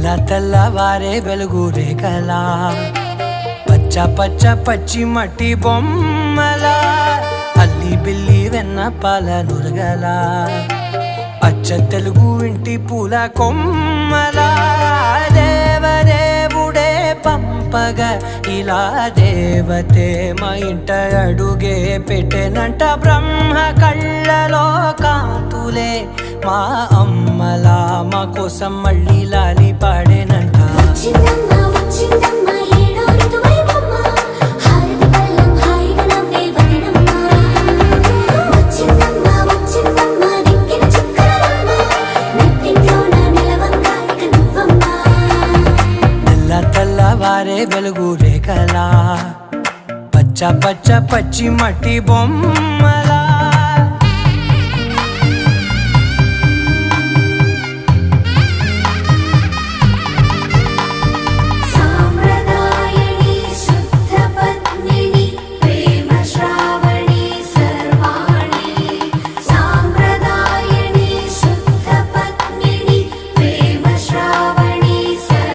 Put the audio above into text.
తెల్ల తెల్లవారే వెలుగు రేఖలా పచ్చ పచ్చ పచ్చి మట్టి బొమ్మలా అల్లి బిల్లి వెన్న పాల నురగలా అచ్చ తెలుగు ఇంటి పూల కొమ్మలా దేవదేవుడే పంపగా ఇలా దేవతే మా ఇంట అడుగే పెట్టెనంట బ్రహ్మ కళ్ళలో కాంతులే మా అమ్మలా మా కోసం మళ్ళీ లాలి పాడేనంట తెల్లవారే వెలుగు రేఖలా పచ్చ పచ్చ పచ్చి మట్టి బొమ్మ